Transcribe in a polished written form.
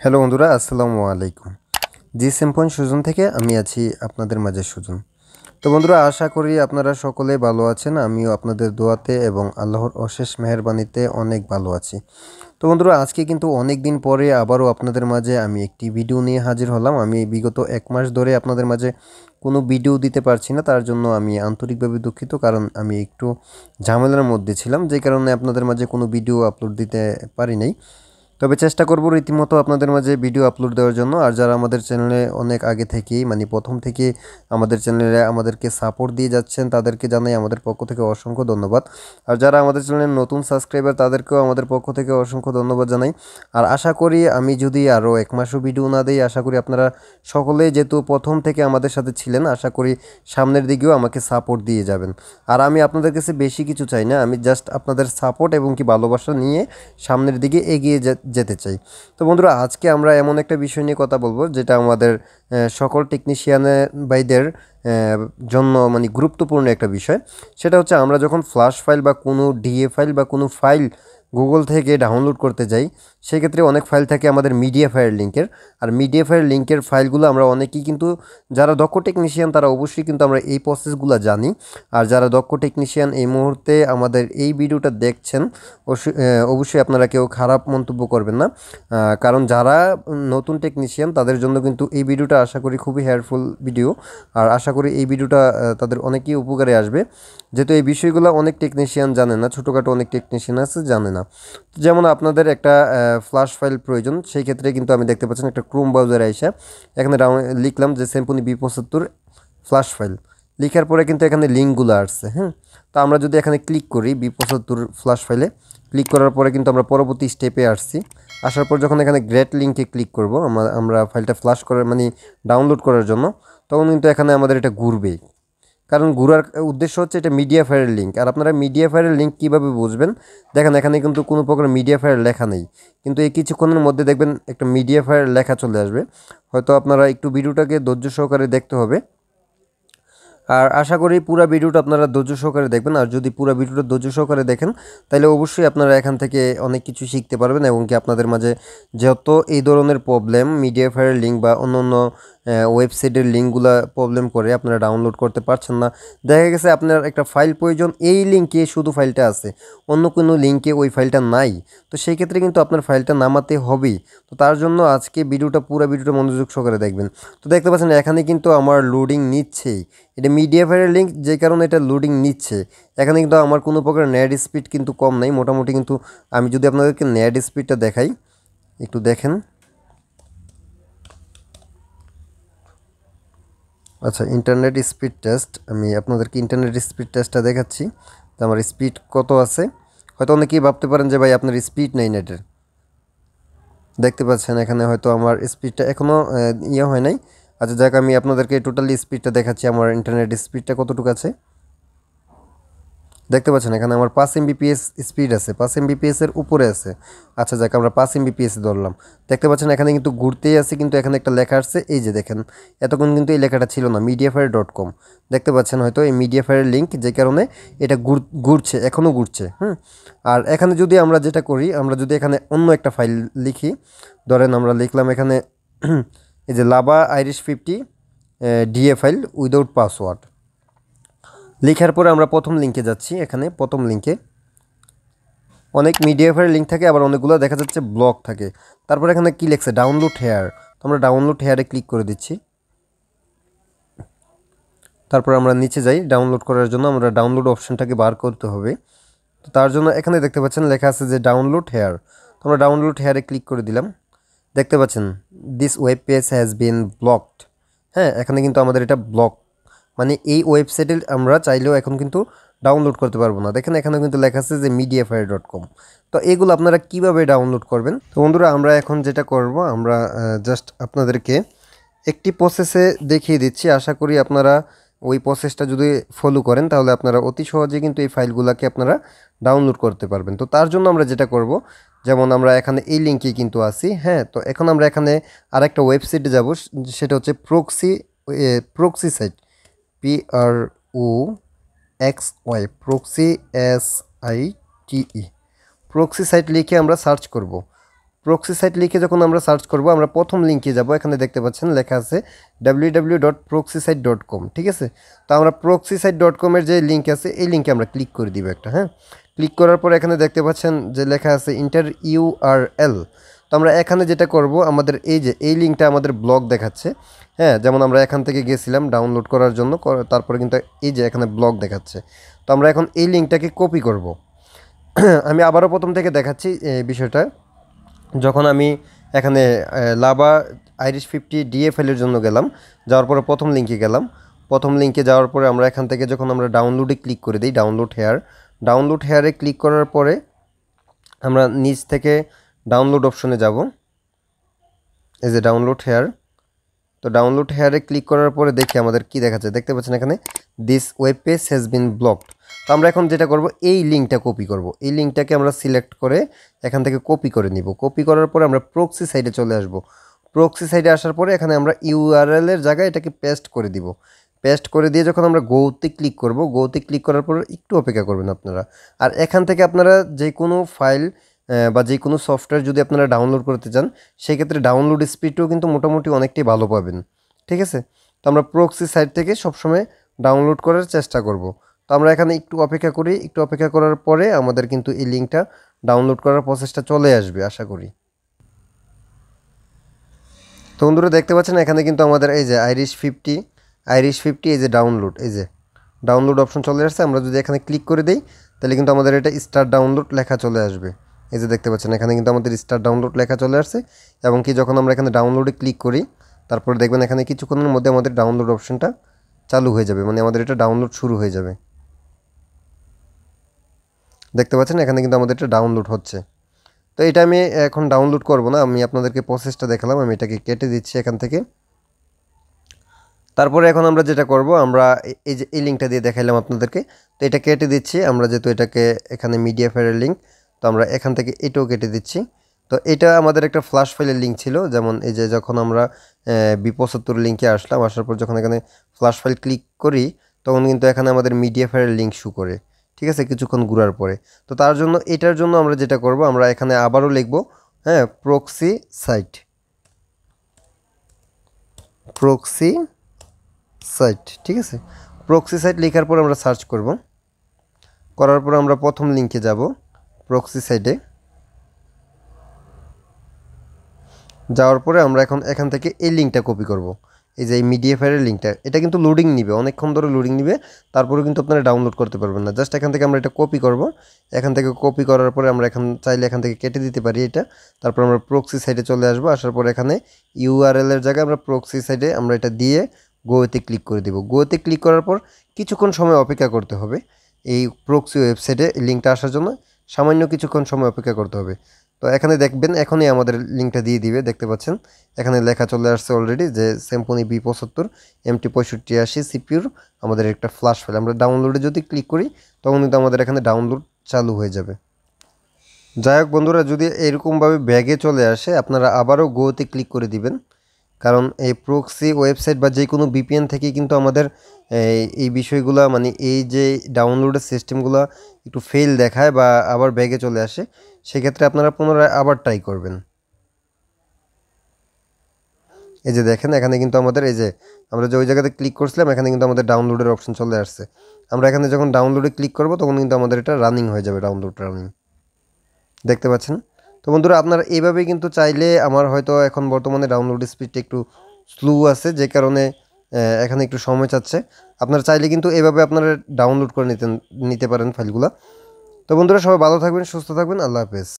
Hello বন্ধুরা, আসসালামু আলাইকুম। জি স্যামপন সুজন থেকে আমি আছি আপনাদের মাঝে সুজন। তো বন্ধুরা, আশা করি আপনারা সকলে ভালো আছেন। আমিও আপনাদের দোয়াতে এবং আল্লাহর অশেষ মেহেরবানিতে অনেক ভালো আছি। তো বন্ধুরা, আজকে কিন্তু অনেক দিন পরে আবারও আপনাদের মাঝে আমি একটি ভিডিও নিয়ে হাজির হলাম। আমি বিগত 1 মাস ধরে আপনাদের মাঝে কোনো ভিডিও দিতে পারছি না, তার জন্য আমি আন্তরিকভাবে দুঃখিত। কারণ আমি একটু ঝামেলার মধ্যে ছিলাম, যে কারণে আপনাদের মাঝে কোনো ভিডিও আপলোড দিতে পারি নাই। তবে চেষ্টা করব রীতিমতো আপনাদের মাঝে ভিডিও আপলোড দেওয়ার জন্য। আর যারা আমাদের চ্যানেলে অনেক আগে থেকেই প্রথম থেকে আমাদের চ্যানেলে আমাদেরকে সাপোর্ট দিয়ে যাচ্ছেন, তাদেরকে জানাই আমাদের পক্ষ থেকে অসংখ্য ধন্যবাদ। আর যারা আমাদের চ্যানেলের নতুন সাবস্ক্রাইবার, তাদেরকেও আমাদের পক্ষ থেকে অসংখ্য ধন্যবাদ জানাই। আর আশা করি আমি যদি আরও 1 মাসও ভিডিও না দিই, আশা করি আপনারা সকলেই যেহেতু প্রথম থেকে আমাদের সাথে ছিলেন, আশা করি সামনের দিকেও আমাকে সাপোর্ট দিয়ে যাবেন। আর আমি আপনাদের কাছে বেশি কিছু চাই না, আমি জাস্ট আপনাদের সাপোর্ট এবং কি ভালোবাসা নিয়ে সামনের দিকে এগিয়ে যেতে চাই। তো বন্ধুরা, আজকে আমরা এমন একটা বিষয় নিয়ে কথা বলবো যেটা আমাদের সকল টেকনিশিয়ানের ভাইদের জন্য গুরুত্বপূর্ণ একটা বিষয়। সেটা হচ্ছে, আমরা যখন ফ্ল্যাশ ফাইল বা কোনো ডিএ ফাইল বা কোনো ফাইল গুগল থেকে ডাউনলোড করতে যাই, সেক্ষেত্রে অনেক ফাইল থাকে আমাদের মিডিয়াফায়ার লিঙ্কের। আর মিডিয়াফায়ার লিঙ্কের ফাইলগুলো আমরা অনেকেই কিন্তু, যারা দক্ষ টেকনিশিয়ান তারা অবশ্যই কিন্তু আমরা এই প্রসেসগুলো জানি। আর যারা দক্ষ টেকনিশিয়ান এই মুহূর্তে আমাদের এই ভিডিওটা দেখছেন, অবশ্যই আপনারা কেউ খারাপ মন্তব্য করবেন না। কারণ যারা নতুন টেকনিশিয়ান তাদের জন্য কিন্তু এই ভিডিওটা আশা করি খুবই হেল্পফুল ভিডিও। আর আশা করি এই ভিডিওটা তাদের অনেকই উপকারে আসবে, যেহেতু এই বিষয়গুলো অনেক টেকনিশিয়ান জানে না, ছোটোখাটো অনেক টেকনিশিয়ান আছে জানে না। যেমন আপনাদের একটা ফ্ল্যাশ ফাইল প্রয়োজন, সেই ক্ষেত্রে কিন্তু আমি দেখতে পাচ্ছেন একটা ক্রোম ব্রাউজারে আইসা এখানে লিখলাম যে স্যামসং B75 ফ্ল্যাশ ফাইল। লেখার পরে কিন্তু এখানে লিঙ্কগুলো আসছে। হ্যাঁ, তো আমরা যদি এখানে ক্লিক করি B75 ফ্ল্যাশ ফাইলে, ক্লিক করার পরে কিন্তু আমরা পরবর্তী স্টেপে আসছি। আসার পর যখন এখানে গ্রেট লিঙ্কে ক্লিক করব আমরা ফাইলটা ফ্ল্যাশ করার ডাউনলোড করার জন্য, তখন কিন্তু এখানে আমাদের এটা ঘুরবে। কারণ ঘোরার উদ্দেশ্য হচ্ছে এটা মিডিয়াফায়ারের লিঙ্ক। আর আপনারা মিডিয়াফায়ারের লিঙ্ক কীভাবে বুঝবেন? দেখেন, এখানে কিন্তু কোনো প্রকার মিডিয়াফায়ার লেখা নেই, কিন্তু এই কিছুক্ষণের মধ্যে দেখবেন একটা মিডিয়াফায়ার লেখা চলে আসবে। হয়তো আপনারা একটু ভিডিওটাকে ধৈর্য সহকারে দেখতে হবে। আর আশা করি পুরো ভিডিওটা আপনারা ধৈর্য সহকারে দেখবেন। আর যদি পুরো ভিডিওটা ধৈর্য সহকারে দেখেন, তাহলে অবশ্যই আপনারা এখান থেকে অনেক কিছু শিখতে পারবেন। এবং কি আপনাদের মাঝে যত এই ধরনের প্রবলেম, মিডিয়াফায়ার লিঙ্ক বা অন্য অন্য ওয়েবসাইটের লিঙ্কগুলো প্রবলেম করে আপনারা ডাউনলোড করতে পারছেন না, দেখা গেছে আপনার একটা ফাইল প্রয়োজন, এই লিঙ্কে শুধু ফাইলটা আছে, অন্য কোনো লিঙ্কে ওই ফাইলটা নাই, তো সেই ক্ষেত্রে কিন্তু আপনার ফাইলটা নামাতে হবেই। তো তার জন্য আজকে পুরো ভিডিওটা মনোযোগ সহকারে দেখবেন। তো দেখতে পাচ্ছেন এখানে কিন্তু আমার লোডিং নিচ্ছেই। এটা মিডিয়াফায়ারের লিঙ্ক, যে কারণে এটা লোডিং নিচ্ছে। এখানে কিন্তু আমার কোনো প্রকার নেট স্পিড কিন্তু কম নাই, মোটামুটি। কিন্তু আমি যদি আপনাদেরকে নেট স্পিডটা দেখাই, একটু দেখেন। আচ্ছা, ইন্টারনেট স্পিড টেস্ট, আমি আপনাদেরকে ইন্টারনেট স্পিড টেস্টটা দেখাচ্ছি। তো আমার স্পিড কত আছে। হয়তো অনেকেই ভাবতে পারেন যে ভাই আপনার স্পিড নেই নেটের। দেখতে পাচ্ছেন এখানে হয়তো আমার স্পিডটা এখনও হয় নাই। আচ্ছা যাক, আমি আপনাদেরকে টোটালি স্পিডটা দেখাচ্ছি, আমার ইন্টারনেট স্পিডটা কতটুকু আছে। দেখতে পাচ্ছেন এখানে আমার 5 Mbps স্পিড আছে, 5 Mbps এর উপরে আছে। আচ্ছা যাক, আমরা 5 Mbps ধরলাম। দেখতে পাচ্ছেন এখানে কিন্তু ঘুরতেই আছে, কিন্তু এখানে একটা লেখা আসছে, এই যে দেখেন, এতক্ষণ কিন্তু এই লেখাটা ছিল না, mediafire.com। দেখতে পাচ্ছেন হয়তো এই মিডিয়াফায়ারের লিঙ্ক, যে কারণে এটা ঘুরছে, এখনও ঘুরছে। আর এখানে যদি আমরা যেটা করি, আমরা যদি এখানে অন্য একটা ফাইল লিখি, ধরেন আমরা লিখলাম এখানে এই যে lava Irish 50 DA file without password. লেখার পরে আমরা প্রথম লিঙ্কে যাচ্ছি। এখানে প্রথম লিঙ্কে অনেক মিডিয়াফায়ার লিঙ্ক থাকে, আবার অনেকগুলো দেখা যাচ্ছে ব্লক থাকে। তারপর এখানে কি লেখছে, ডাউনলোড হেয়ার। তো আমরা ডাউনলোড হেয়ারে ক্লিক করে দিচ্ছি। তারপর আমরা নিচে যাই, ডাউনলোড করার জন্য আমরা ডাউনলোড অপশনটাকে বার করতে হবে। তো তার জন্য এখানে দেখতে পাচ্ছেন লেখা আছে যে ডাউনলোড হেয়ার। তো আমরা ডাউনলোড হেয়ারে ক্লিক করে দিলাম। দেখতে পাচ্ছেন this web page has been blocked. হ্যাঁ, এখানে কিন্তু আমাদের এটা ব্লক, এই ওয়েবসাইটে আমরা চাইলেও এখন কিন্তু ডাউনলোড করতে পারবো না। দেখেন এখানে কিন্তু লেখা আছে যে mediafire.com। তো এগুলো আপনারা কিভাবে ডাউনলোড করবেন? তো বন্ধুরা, আমরা এখন যেটা করব, আমরা জাস্ট আপনাদেরকে একটি প্রসেসে দেখিয়ে দিচ্ছি। আশা করি আপনারা ওই প্রসেসটা যদি ফলো করেন, তাহলে আপনারা অতি সহজে কিন্তু এই ফাইলগুলোকে আপনারা ডাউনলোড করতে পারবেন। তো তার জন্য আমরা যেটা করব, যেমন আমরা এখানে এই লিঙ্কে কিন্তু আছি। হ্যাঁ, তো এখন আমরা এখানে আরেকটা ওয়েবসাইটে যাব, সেটা হচ্ছে proxy site, PROXY, proxy SITE, proxy site লিখে আমরা সার্চ করব। প্রক্সি সাইট লিখে যখন আমরা সার্চ করব আমরা প্রথম লিঙ্কে যাব, এখানে দেখতে পাচ্ছেন লেখা আছে www.proxysite.com, ঠিক আছে। তো আমরা proxysite.com এর যে লিঙ্ক আছে এই লিঙ্কে আমরা ক্লিক করে দিব একটা, হ্যাঁ। ক্লিক করার পর এখানে দেখতে পাচ্ছেন যে লেখা আছে ইন্টার ইউআরএল। তো আমরা এখানে যেটা করব, আমাদের এই যে এই লিঙ্কটা আমাদের ব্লগ দেখাচ্ছে, হ্যাঁ। যেমন আমরা এখান থেকে গেছিলাম ডাউনলোড করার জন্য, তারপরে কিন্তু এই যে এখানে ব্লগ দেখাচ্ছে। তো আমরা এখন এই লিঙ্কটাকে কপি করব। আমি আবারও প্রথম থেকে দেখাচ্ছি এই বিষয়টা। যখন আমি এখানে লাভা আইরিশ 50 ডিএফএল এর জন্য গেলাম, যাওয়ার পরে প্রথম লিঙ্কে গেলাম। প্রথম লিঙ্কে যাওয়ার পরে আমরা এখান থেকে যখন আমরা ডাউনলোডে ক্লিক করে দিই, ডাউনলোড হেয়ারে ক্লিক করার পরে আমরা নিচ থেকে ডাউনলোড অপশনে যাব। এই যে ডাউনলোড হেয়ার, তো ডাউনলোড হেয়ারে ক্লিক করার পরে দেখি আমাদের কি দেখাচ্ছে, দেখতে পাচ্ছেন এখানে this web page has been blocked. তো আমরা এখন যেটা করব, এই লিঙ্কটা কপি করব। এই লিঙ্কটাকে আমরা সিলেক্ট করে এখান থেকে কপি করে নিব। কপি করার পরে আমরা প্রক্সি সাইডে চলে আসব। প্রক্সি সাইডে আসার পরে এখানে আমরা ইউআরএল এর জায়গায় এটাকে পেস্ট করে দিব। পেস্ট করে দিয়ে যখন আমরা গোতে ক্লিক করব, গোতে ক্লিক করার পর একটু অপেক্ষা করবেন আপনারা। আর এখান থেকে আপনারা যে কোনো ফাইল বা যে কোনো সফটওয়্যার যদি আপনারা ডাউনলোড করতে চান, সেই ক্ষেত্রে ডাউনলোড স্পিডও কিন্তু মোটামুটি অনেকটাই ভালো পাবেন, ঠিক আছে। তো আমরা প্রক্সি সাইট থেকে সবসময় ডাউনলোড করার চেষ্টা করব। তো আমরা এখানে একটু অপেক্ষা করি, একটু অপেক্ষা করার পরে আমাদের কিন্তু এই লিঙ্কটা ডাউনলোড করার প্রসেসটা চলে আসবে আশা করি। তো বন্ধুরা দেখতে পাচ্ছেন এখানে কিন্তু আমাদের এই যে আইরিশ 50 এই যে ডাউনলোড অপশন চলে আসছে। আমরা যদি এখানে ক্লিক করে দিই তাহলে কিন্তু আমাদের এটা স্টার্ট ডাউনলোড লেখা চলে আসবে। এই যে দেখতে পাচ্ছেন এখানে কিন্তু আমাদের স্টার্ট ডাউনলোড লেখা চলে আসছে, এবং কি যখন আমরা এখানে ডাউনলোডে ক্লিক করি তারপরে দেখবেন এখানে কিছুক্ষণের মধ্যে আমাদের ডাউনলোড অপশনটা চালু হয়ে যাবে, মানে আমাদের এটা ডাউনলোড শুরু হয়ে যাবে। দেখতে পাচ্ছেন এখানে কিন্তু আমাদের এটা ডাউনলোড হচ্ছে। তো এটা আমি এখন ডাউনলোড করব না, আমি আপনাদেরকে প্রসেসটা দেখালাম। আমি এটাকে কেটে দিচ্ছি এখান থেকে। তারপরে এখন আমরা যেটা করব, আমরা এই যে এই লিঙ্কটা দিয়ে দেখাইলাম আপনাদেরকে, তো এটা কেটে দিচ্ছি আমরা, যেহেতু এটাকে এখানে MediaFire লিঙ্ক, তো আমরা এখান থেকে এটাও কেটে দিচ্ছি। তো এটা আমাদের একটা ফ্ল্যাশ ফাইলের লিঙ্ক ছিল, যেমন এই যে যখন আমরা B75 লিঙ্কে আসলাম, আসার পর যখন এখানে ফ্ল্যাশ ফাইল ক্লিক করি তখন কিন্তু এখানে আমাদের MediaFire লিঙ্ক শো করে, ঠিক আছে, কিছুক্ষণ ঘোরার পরে। তো তার জন্য এটার জন্য আমরা যেটা করব, আমরা এখানে আবারও লিখব, হ্যাঁ, প্রক্সি সাইট, ঠিক আছে। প্রক্সি সাইট লেখার পর আমরা সার্চ করব, করার পর আমরা প্রথম লিঙ্কে যাব। প্রক্সি সাইটে যাওয়ার পরে আমরা এখন এখান থেকে এই লিঙ্কটা কপি করব। এই যে এই MediaFire লিঙ্কটা, এটা কিন্তু লোডিং নিবে, অনেকক্ষণ ধরে লোডিং নিবে, তারপরে কিন্তু আপনারা ডাউনলোড করতে পারবেন না। জাস্ট এখান থেকে আমরা এটা কপি করব। এখান থেকে কপি করার পরে আমরা চাইলে এখান থেকে কেটে দিতে পারি এটা। তারপর আমরা প্রক্সি সাইটে চলে আসবো। আসার পর এখানে ইউআরএল এর জায়গায় আমরা প্রক্সি সাইটে আমরা এটা দিয়ে গোতে ক্লিক করে দিব। গোতে ক্লিক করার পর কিছুক্ষণ সময় অপেক্ষা করতে হবে এই প্রক্সি ওয়েবসাইটে লিঙ্কটা আসার জন্য, সামান্য কিছুক্ষণ সময় অপেক্ষা করতে হবে। তো এখানে দেখবেন এখনই আমাদের লিঙ্কটা দিয়ে দিবে, দেখতে পাচ্ছেন এখানে লেখা চলে আসছে অলরেডি যে Symfony B75 MT6580 সিপিইউর আমাদের একটা ফ্ল্যাশ ফাইল। আমরা ডাউনলোডে যদি ক্লিক করি তখন কিন্তু আমাদের এখানে ডাউনলোড চালু হয়ে যাবে। যাই হোক বন্ধুরা, যদি এরকমভাবে ব্যাগে চলে আসে আপনারা আবারও গোতে ক্লিক করে দিবেন, কারণ এই প্রক্সি ওয়েবসাইট বা যে কোনো VPN থেকে কিন্তু আমাদের এই বিষয়গুলো, মানে এই যে ডাউনলোডের সিস্টেমগুলো একটু ফেল দেখায় বা আবার ব্যাগে চলে আসে, সেক্ষেত্রে আপনারা পুনরায় আবার ট্রাই করবেন। এই যে দেখেন এখানে কিন্তু আমাদের এই যে আমরা যে ওই জায়গাতে ক্লিক করছিলাম এখানে কিন্তু আমাদের ডাউনলোডের অপশন চলে আসছে। আমরা এখানে যখন ডাউনলোডে ক্লিক করব তখন কিন্তু আমাদের এটা রানিং হয়ে যাবে, ডাউনলোড রানিং, দেখতে পাচ্ছেন। তো বন্ধুরা আপনারা এইভাবেই কিন্তু চাইলে, আমার হয়তো এখন বর্তমানে ডাউনলোড স্পিডটা একটু স্লো আছে যে কারণে এখানে একটু সময় চাচ্ছে, আপনারা চাইলে কিন্তু এভাবে আপনারা ডাউনলোড করে নিতে পারেন ফাইলগুলো। তো বন্ধুরা সবাই ভালো থাকবেন, সুস্থ থাকবেন, আল্লাহ হাফেজ।